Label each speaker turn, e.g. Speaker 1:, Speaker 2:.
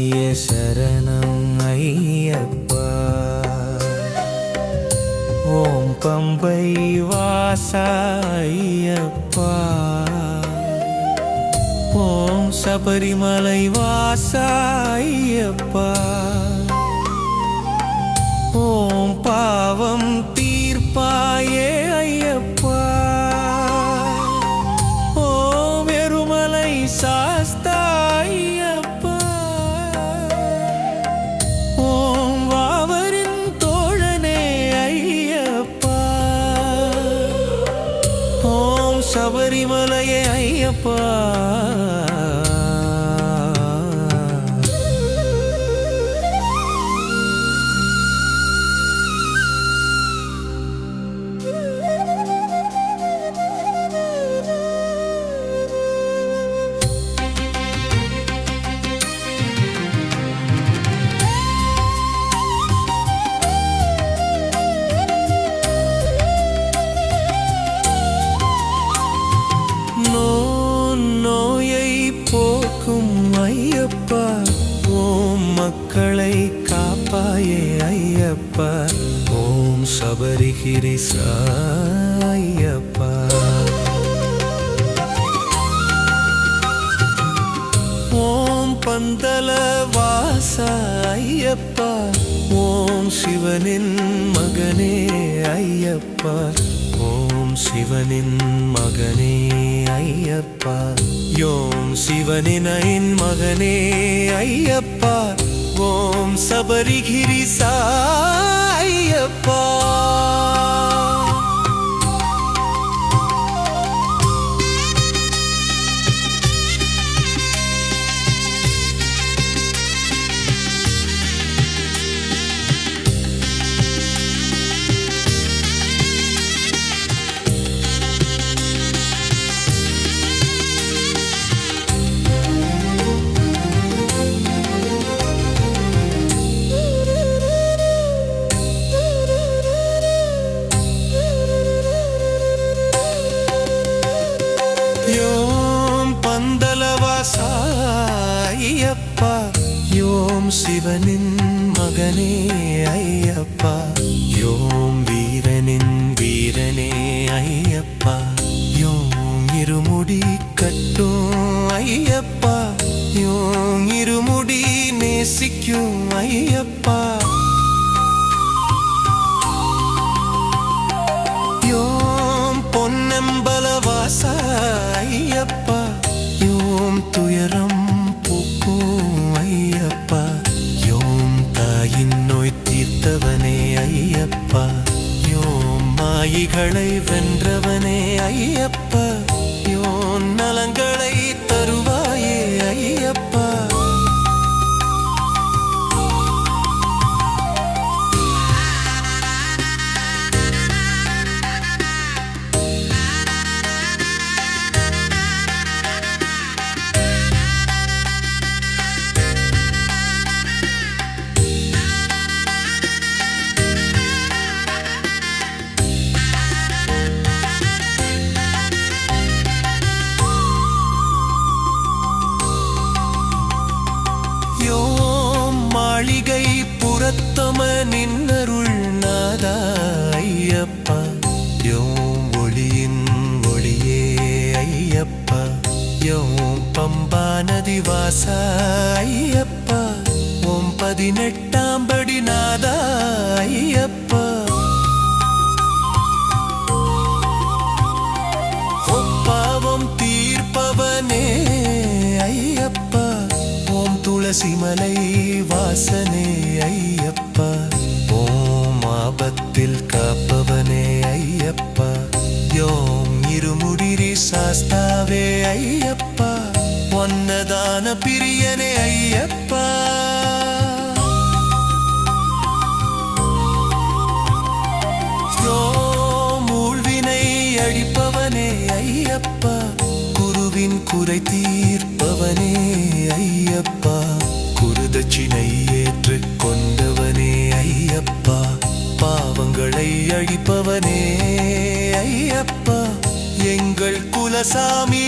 Speaker 1: ஐய சரணம் ஐயப்பா. ஓம் பம்பை வாசா ஐயப்பா. ஓம் சபரிமலை வாசா ஐயப்பா. ஓம் பாவம் தீர்ப்பாயே ஐயப்பா. ஓம் எருமலை சாஸ்தா ஐயப்பா. ஓம் வாவரின் தோழனே ஐயப்பா. ஓம் சபரிமலையே ஐயப்பா. நோயை போக்கும் ஐயப்பா. ஓம் மக்களை காப்பாயே ஐயப்பா. ஓம் சபரிகிரிசா ஐயப்பா. ஓம் பந்தல வாசா ஐயப்பா. ஓம் சிவனின் மகனே ஐயப்பா. ஓம் சிவனின் மகனே ஐயப்பா. யோம் சிவனின் மகனே ஐயப்பா. ஓம் சபரிகிரிசா ஐயப்பா. யோம் பந்தலவாசா ஐயப்பா. யோம் சிவனின் மகனே ஐயப்பா. யோம் வீரனின் வீரனே ஐயப்பா. யோம் இருமுடி கட்டும் ஐயப்பா. யோம் இருமுடி நேசிக்கும் ஐயப்பா. யோம் பொன்னம்பலவாசா ஐயப்பா. யோம் துயரம் போக்கும் ஐயப்பா. யோம் தாயின் நோய் தீர்த்தவனே ஐயப்பா. யோம் மாயிகளை வென்றவனே ஐயப்பா. யோம் நலங்களை தருவாயே ஐயப்பா. யோம் மாளிகை புறத்தம நின்னருள் நாதா ஐயப்பா. யோம் ஒளியின் ஒளியே ஐயப்பா. யோம் பம்பா நதி வாசா ஐயப்பா. ஓம் 18ஆம் படி நாதா ஐயப்பா. பாவம் தீர்ப்பவனே ஐயப்பா. ஓம் துளசிமலை வாசனே ஐயப்பா. ஓம் ஆபத்தில் காப்பவனே ஐயப்பா. யோம் இருமுடிரி சாஸ்தாவே ஐயப்பா. ஒன்னதான பிரியனே ஐயப்பா. யோம் ஊழ்வினை அழிப்பவனே ஐயப்பா. குருவின் குறை தீர்ப்பவனே ஐயப்பா. குருதட்சிணை ஏற்றுக் கொண்டவனே ஐயப்பா. பாவங்களை அழிப்பவனே ஐயப்பா. எங்கள் குலசாமி